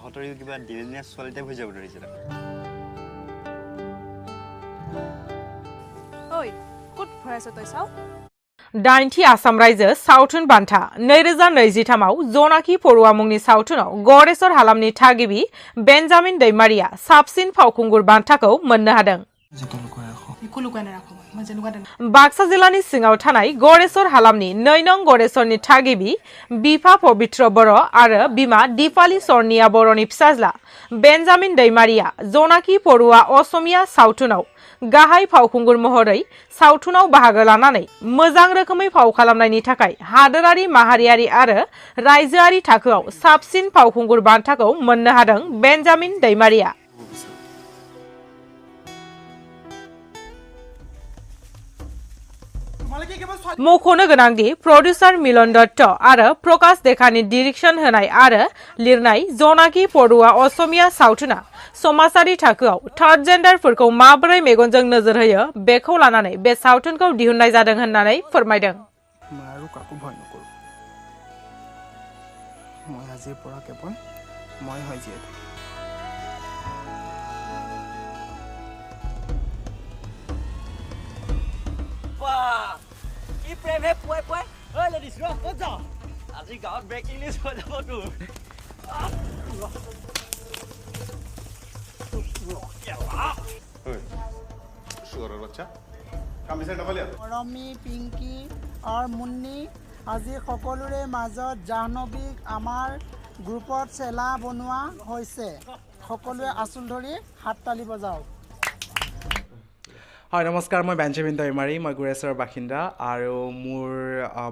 তহঁতৰিও কিবা ডিভিনিয়াছ ছোৱালী টাইপ হৈ যাব ধৰিছে ঐ ক'ত ভৰাইছ তই চাও दाइनथि आसाम रायजो सावथुन बान्था 2023आव जनाखि परुवा मुंनि सावथुनाव गड़ेश्वर हालामनि थागिबि बेन्जामिन दैमारिया साबसिन फावखुंगुर बान्थाखौ मोननो हादों। बाक्सा जिल्लानि सिङाव थानाय गड़ेश्वर हालामनि 2 नं गड़ेश्वरनि थागिबि बिफा पबित्र बर' आरो बिमा दिपाली सरनिया बर'नि फिसाज्ला बेन्जामिन दैमारिया जनाखि परुवा असमिया सावथुनाव गाहाय फावखुंगुर महरै सावथुनाव बाहागो लानानै मोजां रोखोमै फाव खालामनायनि थाखाय हादोरारि माहारियारि आरो रायजोआरि थाखोआव साबसिन फावखुंगुर बान्थाखौ मोननो हादों बेन्जामिन दैमारिया। मख'नो गोनांदि प्रडिउसार मिलन दत्त आरो प्रकाश देखानि डिरेक्शन होनाय आरो लिरनाय जनाखि परुवा असमिया सावथुना समाजारि थाखोआव थार्ड जेन्डारफोरखौ माबोरै मेगनजों नोजोर होयो बेखौ लानानै बे सावथुनखौ दिहुननाय जादों होननानै फोरमायदों। কি প্ৰেম হে পুৱাই পুৱাই ঐ লেডিজ ৰ ক'ত যাও আজি গাঁৱত ব্ৰেকিং নিউজ হৈ যাব তোৰ ৰমি পিংকি আৰু মুন্নি আজি সকলোৰে মাজত জাহ্নৱীক আমাৰ গ্ৰুপত চেলা বনোৱা হৈছে সকলোৱে আচুল ধৰি হাত তালি বজাওক। হয় নমস্কাৰ মই বেঞ্জামিন দৈমাৰী মই গুৰেশ্বৰৰ বাসিন্দা আৰু মোৰ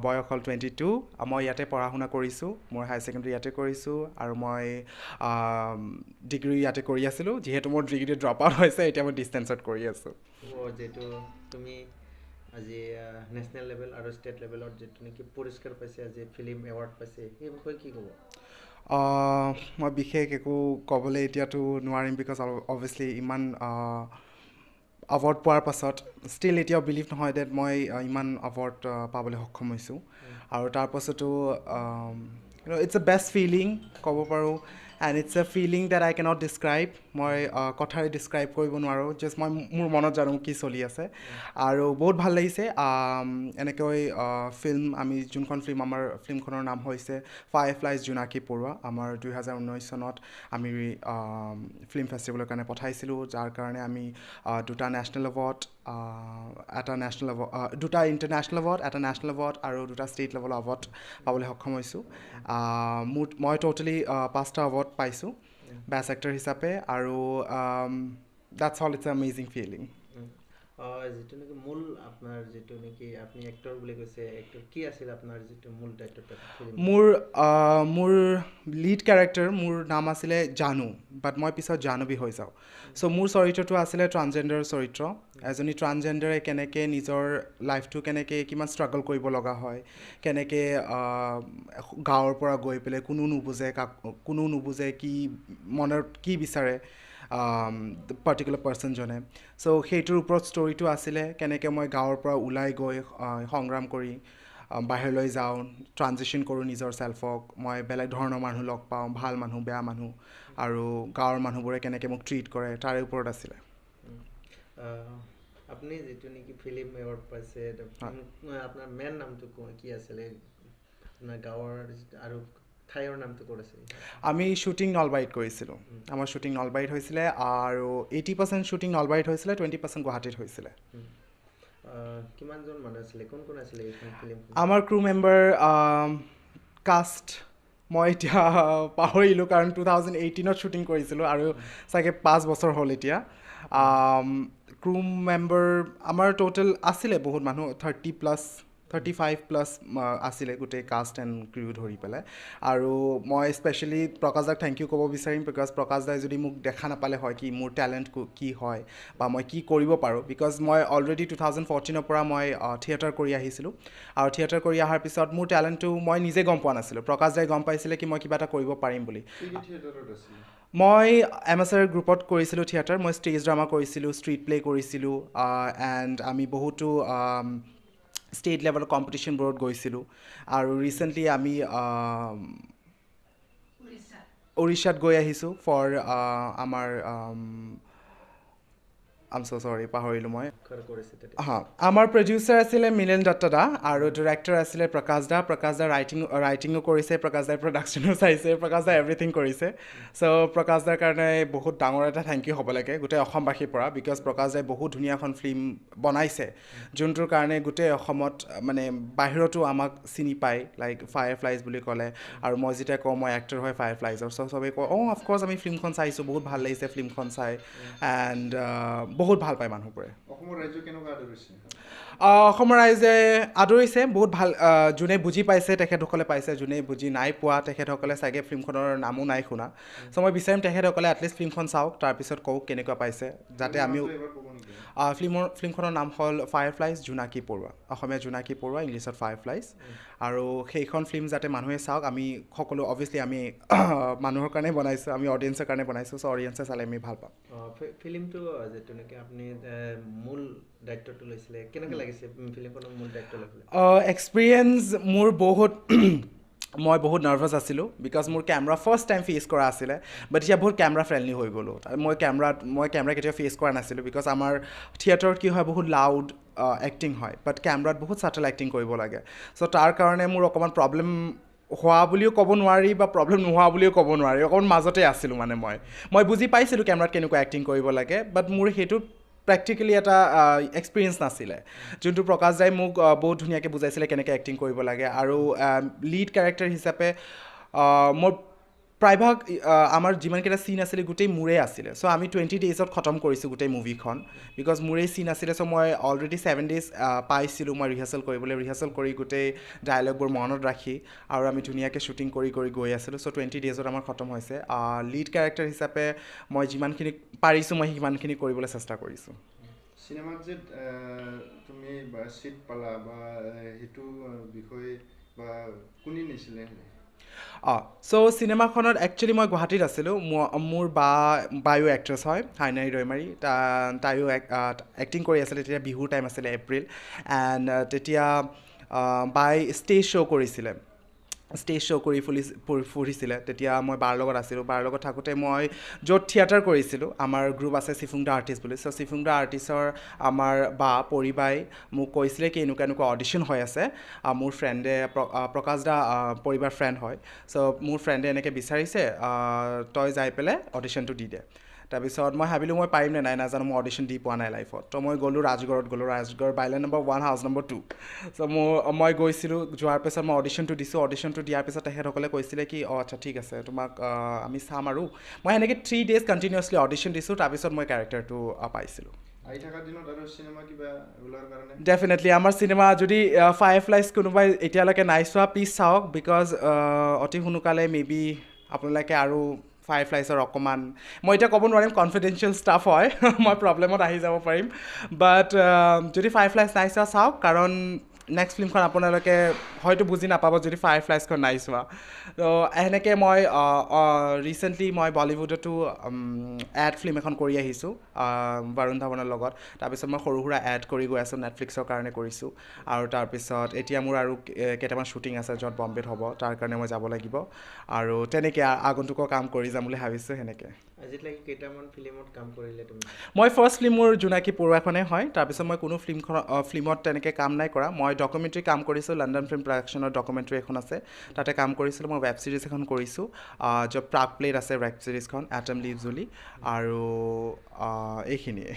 বয়স হ'ল 22 মই ইয়াতে পঢ়া শুনা কৰিছোঁ মোৰ হাই ছেকেণ্ডেৰী ইয়াতে কৰিছোঁ আৰু মই ডিগ্ৰী ইয়াতে কৰি আছিলোঁ যিহেতু মোৰ ডিগ্ৰী ড্ৰপ আউট হৈছে এতিয়া মই ডিষ্টেঞ্চত কৰি আছোঁ। যেটো তুমি আজি নেশ্যনেল লেভেল আৰু ষ্টেট লেভেলত যেটো নেকি পুৰস্কাৰ পাইছে আজি ফিল্ম এৱাৰ্ড পাইছে এই বিষয়ে কি ক'ব? মই বিশেষ একো ক'বলৈ এতিয়াতো নোৱাৰিম বিকজ অবভিয়াছলি ইমান এৱাৰ্ড পোৱাৰ পাছত ষ্টিল এতিয়াও বিলিভ নহয় ডেট মই ইমান এৱাৰ্ড পাবলৈ সক্ষম হৈছোঁ আৰু তাৰপাছতো ইটছ এ বেষ্ট ফিলিং ক'ব পাৰোঁ and it's a feeling that I can't describe মই কথাৰে ডিছক্ৰাইব কৰিব নোৱাৰোঁ জাষ্ট মই মোৰ মনত জানো কি চলি আছে আৰু বহুত ভাল লাগিছে এনেকৈ ফিল্ম আমি যোনখন ফিল্ম আমাৰ ফিল্মখনৰ নাম হৈছে ফায়াৰফ্লাইজ জোনাকী পৰুৱা আমাৰ 2019 চনত আমি ফিল্ম ফেষ্টিভেলৰ কাৰণে পঠাইছিলোঁ যাৰ কাৰণে আমি দুটা নেশ্যনেল এৱাৰ্ড দুটা ইণ্টাৰনেশ্যনেল এৱাৰ্ড এটা নেশ্যনেল এৱাৰ্ড আৰু দুটা ষ্টেট লেভেলৰ এৱাৰ্ড পাবলৈ সক্ষম হৈছোঁ মই টোটেলি 5টা এৱাৰ্ড পাইছোঁ বেষ্ট এক্টৰ হিচাপে আৰু that's all it's a amazing feeling. যেটো নেকি মূল আপোনাৰ যেটো নেকি আপুনি এক্টৰ বুলি কৈছে এক্টৰ কি আছিল আপোনাৰ যেটো মূল দায়িত্ব? মোৰ লিড কেৰেক্টাৰ মোৰ নাম আছিলে জানু বাট মই পিছত জাহ্নৱী হৈ যাওঁ চ' মোৰ চৰিত্ৰটো আছিলে ট্ৰান্সজেণ্ডাৰ চৰিত্ৰ এজনী ট্ৰান্সজেণ্ডাৰে কেনেকৈ নিজৰ লাইফটো কেনেকৈ কিমান ষ্ট্ৰাগল কৰিব লগা হয় কেনেকৈ গাঁৱৰ পৰা গৈ পেলাই কোনো নুবুজে কি মনত কি বিচাৰে পাৰ্টিকুলাৰ পাৰ্চনজনে চ' সেইটোৰ ওপৰত ষ্টৰিটো আছিলে কেনেকৈ মই গাঁৱৰ পৰা ওলাই গৈ সংগ্ৰাম কৰি বাহিৰলৈ যাওঁ ট্ৰানজিশ্যন কৰোঁ নিজৰ ছেল্ফক মই বেলেগ ধৰণৰ মানুহ লগ পাওঁ ভাল মানুহ বেয়া মানুহ আৰু গাঁৱৰ মানুহবোৰে কেনেকৈ মোক ট্ৰিট কৰে তাৰে ওপৰত আছিলে। আপুনি যেটো নেকি ফিল্ম এৱাৰ্ড পাইছে আপোনাৰ মেইন নামটো কি আছিলে আপোনাৰ গাঁৱৰ আৰু ঠাইৰ নামটো ক'ত আছিল? আমি শ্বুটিং নলবাৰীত কৰিছিলোঁ আমাৰ শ্বুটিং নলবাৰীত হৈছিলে আৰু 80% শ্বুটিং নলবাৰীত হৈছিলে 20% গুৱাহাটীত হৈছিলে। কিমানজন মানুহ আছিলে কোন কোন আছিলে এইখন ফিল্মখন? আমাৰ ক্ৰু মেম্বাৰ কাষ্ট মই এতিয়া পাহৰিলোঁ কাৰণ 2018ত শ্বুটিং কৰিছিলোঁ আৰু চাগে 5 বছৰ হ'ল এতিয়া ক্ৰু মেম্বাৰ আমাৰ টোটেল আছিলে বহুত মানুহ 35+ আছিলে গোটেই কাষ্ট এণ্ড ক্ৰিউ ধৰি পেলাই আৰু মই স্পেচিয়েলি প্ৰকাশদাক থেংক ইউ ক'ব বিচাৰিম বিকজ প্ৰকাশদাই যদি মোক দেখা নাপালে হয় কি মোৰ টেলেণ্ট কি হয় বা মই কি কৰিব পাৰোঁ বিকজ মই অলৰেডি 2014ৰ পৰা মই থিয়েটাৰ কৰি আহিছিলোঁ আৰু থিয়েটাৰ কৰি অহাৰ পিছত মোৰ টেলেণ্টটো মই নিজে গম পোৱা নাছিলোঁ প্ৰকাশদাই গম পাইছিলে কি মই কিবা এটা কৰিব পাৰিম বুলি। মই MSR গ্ৰুপত কৰিছিলোঁ থিয়েটাৰ মই ষ্টেজ ড্ৰামা কৰিছিলোঁ ষ্ট্ৰীট প্লে কৰিছিলোঁ এণ্ড আমি বহুতো ষ্টেট লেভেলৰ কম্পিটিশ্যনবোৰত গৈছিলোঁ আৰু ৰিচেণ্টলি আমি উৰিষ্যাত গৈ আহিছোঁ ফৰ আমাৰ আম চ' চৰি পাহৰিলোঁ মই কৰিছে তেতিয়া হা আমাৰ প্ৰডিউচাৰ আছিলে মিলেন দত্ত দা আৰু ডিৰেক্টৰ আছিলে প্ৰকাশ দা ৰাইটিঙো কৰিছে প্ৰকাশ দাই প্ৰডাকশ্যনো চাইছে প্ৰকাশ দা এভৰিথিং কৰিছে চ' প্ৰকাশ দাৰ কাৰণে বহুত ডাঙৰ এটা থেংক ইউ হ'ব লাগে গোটেই অসমবাসীৰ পৰা বিকজ প্ৰকাশ দাই বহুত ধুনীয়া এখন ফিল্ম বনাইছে যোনটোৰ কাৰণে গোটেই অসমত মানে বাহিৰতো আমাক চিনি পায় লাইক ফায়াৰফ্লাইজ বুলি ক'লে আৰু মই যেতিয়া কওঁ মই এক্টৰ হয় ফায়াৰফ্লাইজৰ চ' চবেই কয় অঁ অফক'ৰ্ছ আমি ফিল্মখন চাইছোঁ বহুত ভাল লাগিছে ফিল্মখন চাই এণ্ড বহুত ভাল পায় মানুহবোৰে অসমৰ ৰাইজে আদৰিছে বহুত ভাল যোনে বুজি পাইছে তেখেতসকলে পাইছে যোনে বুজি নাই পোৱা তেখেতসকলে চাগে ফিল্মখনৰ নামো নাই শুনা চ' মই বিচাৰিম তেখেতসকলে এটলিষ্ট ফিল্মখন চাওক তাৰপিছত কওক কেনেকুৱা পাইছে যাতে আমিও ফিল্মখনৰ নাম হ'ল ফায়াৰফ্লাইজ জোনাকী পৰুৱা অসমীয়া জোনাকী পৰুৱা ইংলিছত ফায়াৰফ্লাইজ আৰু সেইখন ফিল্ম যাতে মানুহে চাওক আমি সকলো অভিয়াছলি আমি মানুহৰ কাৰণে বনাইছোঁ আমি অডিয়েঞ্চৰ কাৰণে বনাইছোঁ চ' অডিয়েঞ্চে চালে আমি ভাল পাম ফিল্মটো যিটো নেকি আপুনি মূল দায়িত্বটো লৈছিলে কেনেকৈ লাগিছে ফিল্মখনৰ মূল দায়িত্ব লৈ এক্সপিৰিয়েঞ্চ মোৰ বহুত মই বহুত নাৰ্ভাছ আছিলোঁ বিকজ মোৰ কেমেৰা ফাৰ্ষ্ট টাইম ফেচ কৰা আছিলে বাট এতিয়া বহুত কেমেৰা ফ্ৰেণ্ডলি হৈ গ'লোঁ মই কেমেৰা কেতিয়াও ফেচ কৰা নাছিলোঁ বিকজ আমাৰ থিয়েটাৰত কি হয় বহুত লাউড এক্টিং হয় বাট কেমেৰাত বহুত ছাটল এক্টিং কৰিব লাগে চ' তাৰ কাৰণে মোৰ অকণমান প্ৰব্লেম হোৱা বুলিও ক'ব নোৱাৰি বা প্ৰব্লেম নোহোৱা বুলিও ক'ব নোৱাৰি অকণমান মাজতে আছিলোঁ মানে মই বুজি পাইছিলোঁ কেমেৰাত কেনেকুৱা এক্টিং কৰিব লাগে বাট মোৰ সেইটো প্ৰেক্টিকেলি এটা এক্সপিৰিয়েঞ্চ নাছিলে যোনটো প্ৰকাশ দাই মোক বহুত ধুনীয়াকৈ বুজাইছিলে কেনেকৈ এক্টিং কৰিব লাগে আৰু লিড কেৰেক্টাৰ হিচাপে মোৰ প্ৰায়ভাগ আমাৰ যিমানকেইটা চিন আছিলে গোটেই মোৰে আছিলে চ' আমি 20 ডেইজত খতম কৰিছোঁ গোটেই মুভিখন বিকজ মোৰেই চিন আছিলে চ' মই অলৰেডি 7 ডেইজ পাইছিলোঁ মই ৰিহাৰ্চেল কৰি গোটেই ডায়লগবোৰ মনত ৰাখি আৰু আমি ধুনীয়াকৈ শ্বুটিং কৰি গৈ আছিলোঁ চ' 20 ডেইজত আমাৰ খতম হৈছে লিড কেৰেক্টাৰ হিচাপে মই যিমানখিনি পাৰিছোঁ মই সিমানখিনি কৰিবলৈ চেষ্টা কৰিছোঁ চিনেমাত যে তুমি চিট পালা বা সেইটো বিষয়ে বা কোনে নিছিলে চ' চিনেমাখনত একচুৱেলি মই গুৱাহাটীত আছিলোঁ মোৰ বায়ো এক্ট্ৰেছ হয় হাইনাৰী দৈমাৰী তাইও এক্টিং কৰি আছিলে তেতিয়া বিহুৰ টাইম আছিলে এপ্ৰিল এণ্ড তেতিয়া বাই ষ্টেজ শ্ব' কৰিছিলে ফুৰিছিলে তেতিয়া মই বাৰ লগত আছিলোঁ বাৰ লগত থাকোঁতে মই য'ত থিয়েটাৰ কৰিছিলোঁ আমাৰ গ্ৰুপ আছে চিফুংদা আৰ্টিষ্ট বুলি চ' চিফুংদা আৰ্টিষ্টৰ আমাৰ পৰিবাই মোক কৈছিলে কি এনেকুৱা অডিশ্যন হৈ আছে মোৰ ফ্ৰেণ্ডে প্ৰকাশ দা পৰিবাৰ ফ্ৰেণ্ড হয় চ' মোৰ ফ্ৰেণ্ডে এনেকৈ বিচাৰিছে তই যাই পেলাই অডিশ্যনটো দি দে তাৰপিছত মই ভাবিলোঁ মই পাৰিম নে নাই নাজানো মই অডিশ্যন দি পোৱা নাই লাইফত তো মই গ'লোঁ Rajgarh bylane number 1 house number 2 চ' মই গৈছিলোঁ যোৱাৰ পিছত মই অডিশ্যনটো দিয়াৰ পিছত তেখেতসকলে কৈছিলে কি অঁ আচ্ছা ঠিক আছে তোমাক আমি চাম আৰু মই সেনেকৈ 3 ডেইজ কণ্টিনিউৱাছলি অডিশ্যন দিছোঁ তাৰপিছত মই কেৰেক্টাৰটো পাইছিলোঁ ডেফিনেটলি আমাৰ চিনেমা যদি ফায়াৰফ্লাইজ কোনোবাই এতিয়ালৈকে নাই চোৱা প্লিজ চাওক বিকজ অতি সোনকালে মেবি আপোনালোকে আৰু ফায়াৰফ্লাইজৰ অকণমান মই এতিয়া ক'ব নোৱাৰিম কনফিডেঞ্চিয়েল ষ্টাফ হয় মই প্ৰব্লেমত আহি যাব পাৰিম বাট যদি ফায়াৰফ্লাইজ নাই চোৱা চাওক কাৰণ নেক্সট ফিল্মখন আপোনালোকে হয়তো বুজি নাপাব যদি ফায়াৰফ্লাইজখন নাই চোৱা তো সেনেকৈ মই ৰিচেণ্টলি মই বলিউডতো এড ফিল্ম এখন কৰি আহিছোঁ বৰুণ ধাৱনৰ লগত তাৰপিছত মই সৰু সুৰা এড কৰি গৈ আছোঁ নেটফ্লিক্সৰ কাৰণে কৰিছোঁ আৰু তাৰপিছত এতিয়া মোৰ আৰু কেইটামান শ্বুটিং আছে য'ত বম্বেত হ'ব তাৰ কাৰণে মই যাব লাগিব আৰু তেনেকৈ আগন্তুকৰ কাম কৰি যাম বুলি ভাবিছোঁ সেনেকৈ আজিলৈকে কেইটামান ফিল্মত কাম কৰিলে তুমি মই ফাৰ্ষ্ট ফিল্ম মোৰ জোনাকী পৰুৱাখনেই হয় তাৰপিছত মই কোনো ফিল্মত তেনেকৈ কাম নাই কৰা মই ডকুমেণ্টাৰী কাম কৰিছোঁ লণ্ডন ফিল্ম প্ৰডাকশ্যনৰ ডকুমেণ্টাৰী এখন আছে তাতে কাম কৰিছিলোঁ মই ৱেব ছিৰিজ এখন কৰিছোঁ য'ত প্ৰাগ প্লেত আছে ৱেব ছিৰিজখন এটম লিভছ বুলি আৰু এইখিনিয়ে